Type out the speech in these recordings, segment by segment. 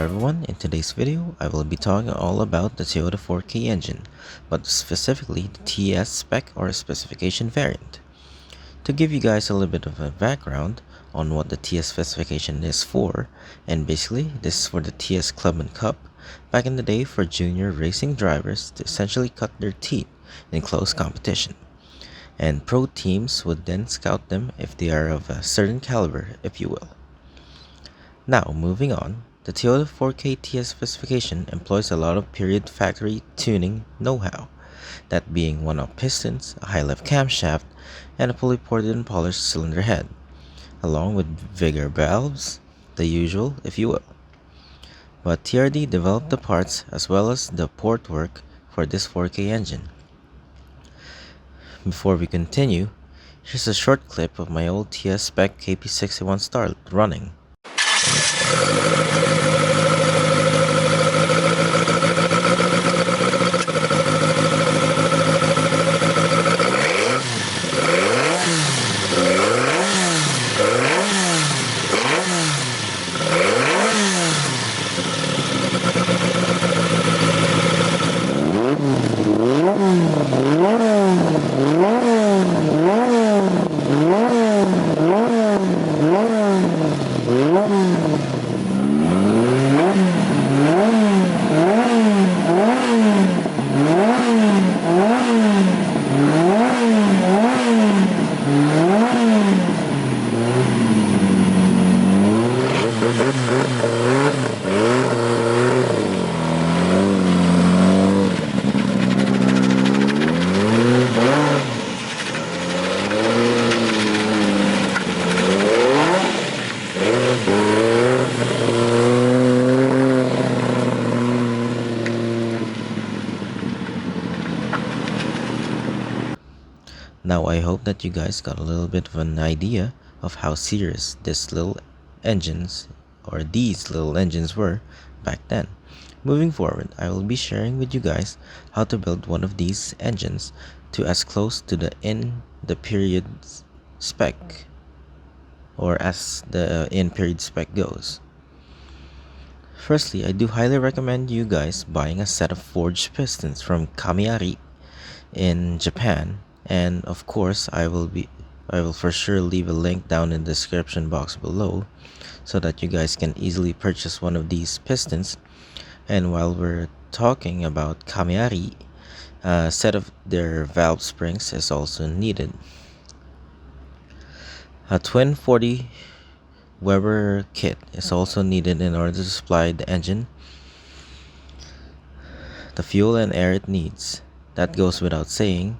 everyone, in today's video I will be talking all about the Toyota 4K engine, but specifically the TS spec or specification variant. To give you guys a little bit of a background on what the TS specification is for, and basically this is for the TS Clubman Cup, back in the day for junior racing drivers to essentially cut their teeth in close competition. And pro teams would then scout them if they are of a certain caliber, if you will. Now, moving on, the Toyota 4K TS specification employs a lot of period factory tuning know-how, that being one-off pistons, a high-lift camshaft, and a fully ported and polished cylinder head, along with bigger valves, the usual, if you will. But TRD developed the parts as well as the port work for this 4K engine. Before we continue, here's a short clip of my old TS spec KP61 starlet running. Now I hope that you guys got a little bit of an idea of how serious these little engines were back then. Moving forward, I will be sharing with you guys how to build one of these engines to as close to the period spec, or as the in period spec goes. Firstly, I do highly recommend you guys buying a set of forged pistons from Kamiari in Japan. And of course, I will for sure leave a link down in the description box below so that you guys can easily purchase one of these pistons. And while we're talking about Kamiari, a set of their valve springs is also needed. A twin 40 Weber kit is also needed in order to supply the engine the fuel and air it needs. That goes without saying.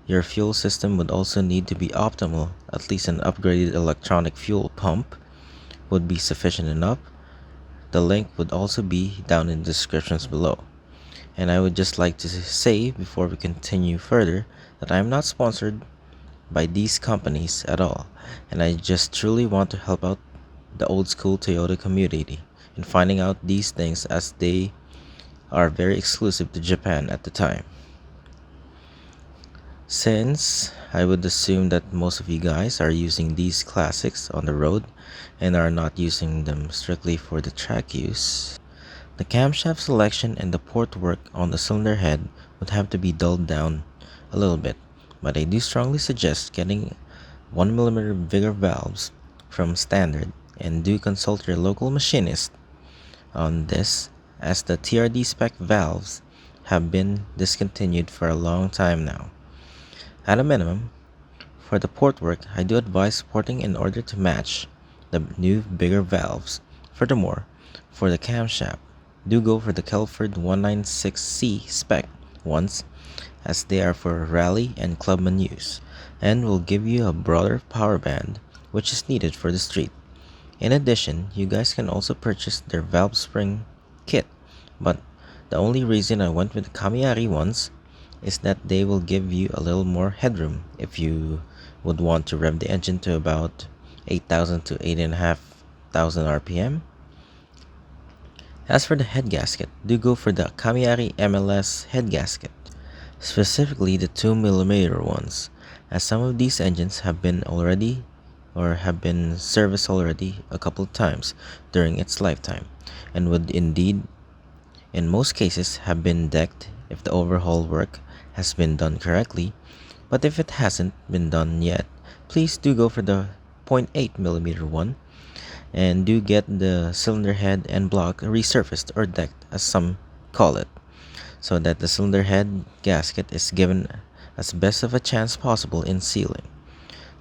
Your fuel system would also need to be optimal. At least an upgraded electronic fuel pump would be sufficient enough. The link would also be down in the descriptions below. And I would just like to say before we continue further that I am not sponsored by these companies at all, and I just truly want to help out the old school Toyota community in finding out these things, as they are very exclusive to Japan at the time. Since I would assume that most of you guys are using these classics on the road and are not using them strictly for the track use, the camshaft selection and the port work on the cylinder head would have to be dulled down a little bit, but I do strongly suggest getting 1mm bigger valves from standard, and do consult your local machinist on this, as the TRD spec valves have been discontinued for a long time now. At a minimum, for the port work, I do advise porting in order to match the new bigger valves. Furthermore, for the camshaft, do go for the Kelford 196C spec ones, as they are for rally and clubman use, and will give you a broader power band, which is needed for the street. In addition, you guys can also purchase their valve spring kit, but the only reason I went with the Kamiari ones is that they will give you a little more headroom if you would want to rev the engine to about 8,000 to 8,500 RPM. As for the head gasket, do go for the Kamiari MLS head gasket, specifically the 2mm ones, as some of these engines have been already or have been serviced already a couple of times during its lifetime, and would indeed, in most cases, have been decked if the overhaul work has been done correctly. But if it hasn't been done yet, please do go for the 0.8mm one, and do get the cylinder head and block resurfaced or decked, as some call it, so that the cylinder head gasket is given as best of a chance possible in sealing.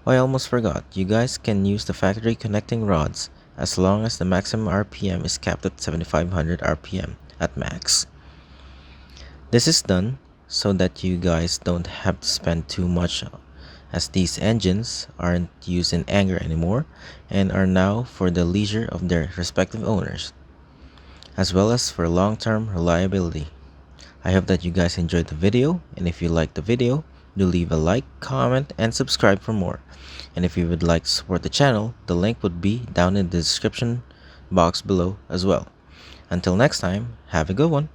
Oh, I almost forgot, you guys can use the factory connecting rods as long as the maximum RPM is capped at 7500 RPM at max. This is done so that you guys don't have to spend too much, as these engines aren't used in anger anymore and are now for the leisure of their respective owners, as well as for long-term reliability. I hope that you guys enjoyed the video, and if you liked the video, do leave a like, comment, and subscribe for more. And if you would like to support the channel, the link would be down in the description box below as well. Until next time, have a good one.